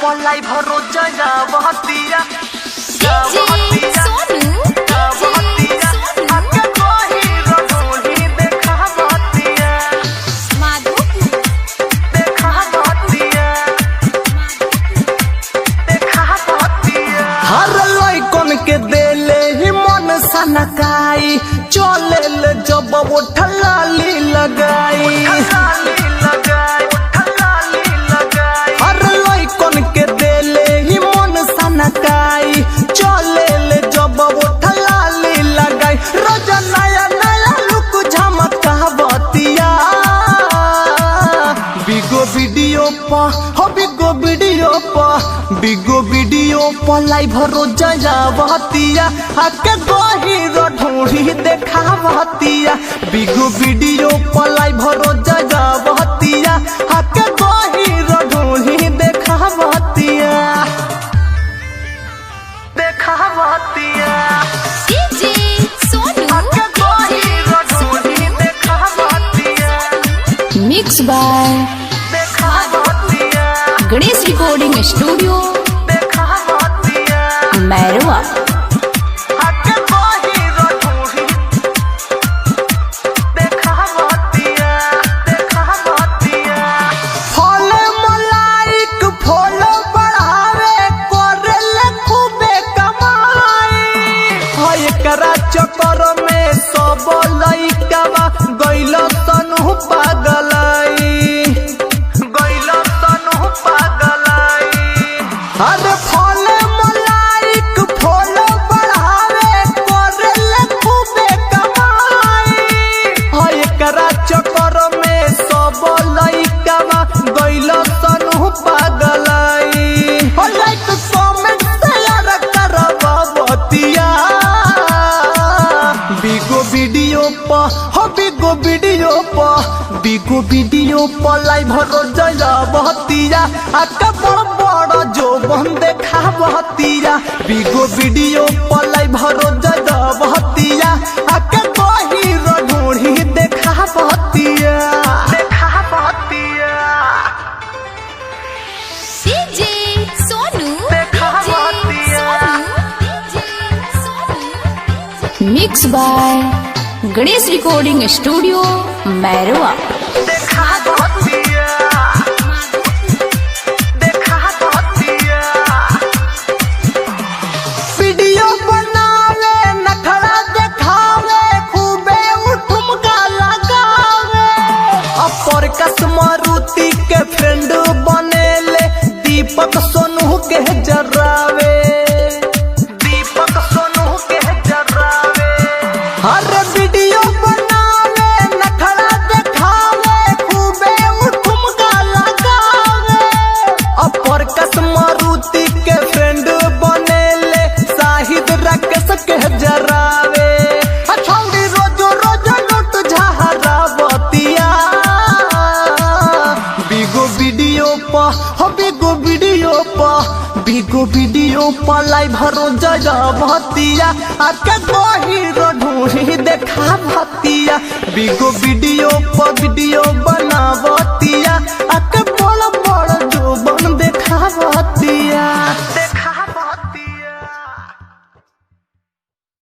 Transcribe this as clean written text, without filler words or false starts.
पलाई भरो जया बहतिया के देले ही मन सनकाई चले ले जब वो ठलाली लगाई हर लइकन के देले ही मन सनकाई चले ले जब वो ठलाली लगाई रोज नया नया लुक झमका बतिया बिगो वीडियो पा हो बिगो वीडियो पा लाइव रोज जावतिया आके गहिरो ढूंढी देखावतिया बिगो वीडियो पा लाइव रोज जावतिया आके गहिरो ढूंढी देखावतिया डीजे सोनू आके गहिरो ढूंढी देखावतिया mix by Ganesh recording studio Mairwa चक्कर में सब लइका गइल तनु पागलाई अरे फल मलाइक फल बढ़ावे करे खूबे कमाई एकरा चक्कर में सब लइका गइल तनु पागलाई लाइक कमेंट शेयर करबतिया बिगो वीडियो पा लाइव रोज जावतिया आके बड़ बड़ जो बन देखावतिया बिगो वीडियो पा लाइव रोज जावतिया आके गहिरो ढूंढी देखावतिया DJ Sonu mix by Ganesh recording studio Mairwa video बनावे नखरा देखावे खूबे उठुमका लगावे अपर कस मारुति के फ्रेंड बनेले दीपक सोनू के जरावे हर वीडियो बनावे नखरा देखावे खूबे उठुमका लगावे अपर कस मारुति के फ्रेंड बनेले शाहिद राकेश के जरावे छौड़ी रोज रोज लुट झहरावतिया बिगो वीडियो पा लाइव रोज जावतिया आके गहिरो ढूंढी देखावतिया बिगो वीडियो बनावतिया